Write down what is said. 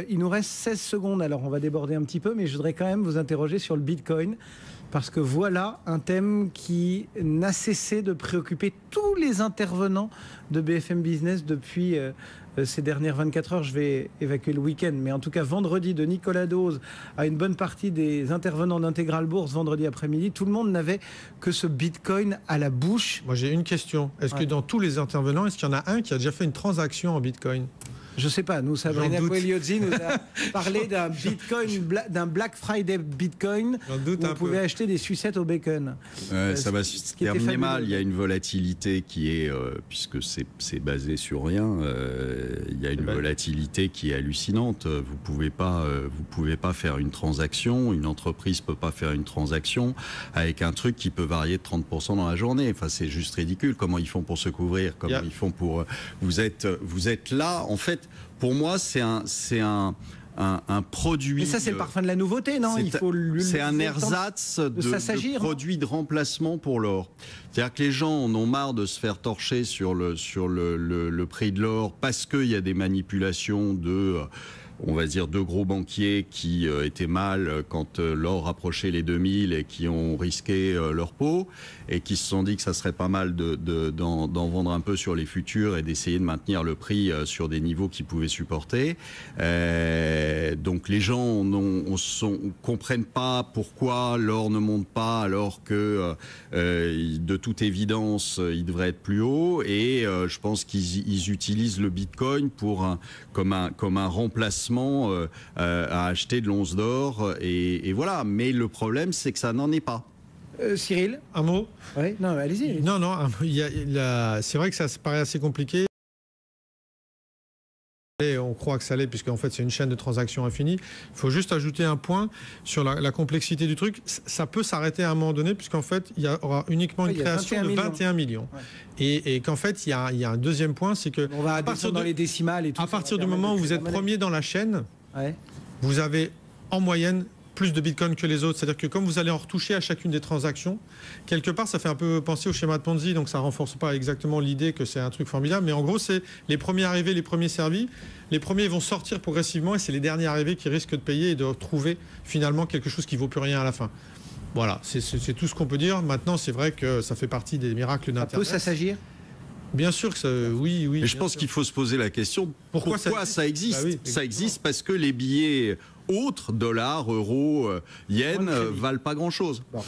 Il nous reste 16 secondes, alors on va déborder un petit peu, mais je voudrais quand même vous interroger sur le Bitcoin, parce que voilà un thème qui n'a cessé de préoccuper tous les intervenants de BFM Business depuis ces dernières 24 heures. Je vais évacuer le week-end, mais en tout cas vendredi, de Nicolas Dose à une bonne partie des intervenants d'Intégral Bourse, vendredi après-midi, tout le monde n'avait que ce Bitcoin à la bouche. Moi j'ai une question, est-ce que dans tous les intervenants, est-ce qu'il y en a un qui a déjà fait une transaction en Bitcoin ? Je sais pas, nous, Sabrina Coeliozzi nous a parlé d'un Bitcoin, d'un Black Friday Bitcoin où on pouvait acheter des sucettes au bacon. Ça va se terminer mal. Il y a une volatilité qui est, puisque c'est basé sur rien, il y a une volatilité qui est hallucinante. Vous pouvez pas faire une transaction, une entreprise peut pas faire une transaction avec un truc qui peut varier de 30% dans la journée. Enfin, c'est juste ridicule. Comment ils font pour se couvrir? Comment ils font pour... Vous êtes là, en fait. Pour moi, c'est un produit... Mais ça, c'est le parfum de la nouveauté, non? C'est un ersatz de produit de remplacement pour l'or. C'est-à-dire que les gens en ont marre de se faire torcher sur le prix de l'or parce qu'il y a des manipulations de... on va dire deux gros banquiers qui étaient mal quand l'or approchait les 2000 et qui ont risqué leur peau et qui se sont dit que ça serait pas mal d'en vendre un peu sur les futurs et d'essayer de maintenir le prix sur des niveaux qu'ils pouvaient supporter. Donc les gens comprennent pas pourquoi l'or ne monte pas alors que de toute évidence il devrait être plus haut, et je pense qu'ils utilisent le Bitcoin comme un remplacement à acheter de l'once d'or, et voilà. Mais le problème, c'est que ça n'en est pas. Cyril, un mot? Oui, non, allez-y. Non, c'est vrai que ça paraît assez compliqué. Et on croit que ça l'est, puisqu'en fait c'est une chaîne de transactions infinie. Il faut juste ajouter un point sur la complexité du truc. Ça peut s'arrêter à un moment donné, puisqu'en fait il y aura uniquement une création de 21 millions. Ouais. Et qu'en fait il y a un deuxième point, c'est que on va descendre dans les décimales et tout. À partir du moment où vous êtes premier dans la chaîne, vous avez en moyenne plus de Bitcoin que les autres. C'est-à-dire que comme vous allez en retoucher à chacune des transactions, quelque part, ça fait un peu penser au schéma de Ponzi, donc ça renforce pas exactement l'idée que c'est un truc formidable, mais en gros, c'est les premiers arrivés, les premiers servis. Les premiers vont sortir progressivement et c'est les derniers arrivés qui risquent de payer et de retrouver finalement quelque chose qui vaut plus rien à la fin. Voilà, c'est tout ce qu'on peut dire. Maintenant, c'est vrai que ça fait partie des miracles d'Internet. Ça peut s'assagir ? Bien sûr que ça, oui. Mais je pense qu'il faut se poser la question, pourquoi ça existe? Bah oui, ça existe parce que les billets autres, dollars, euros, yens, valent pas grand-chose. Bon.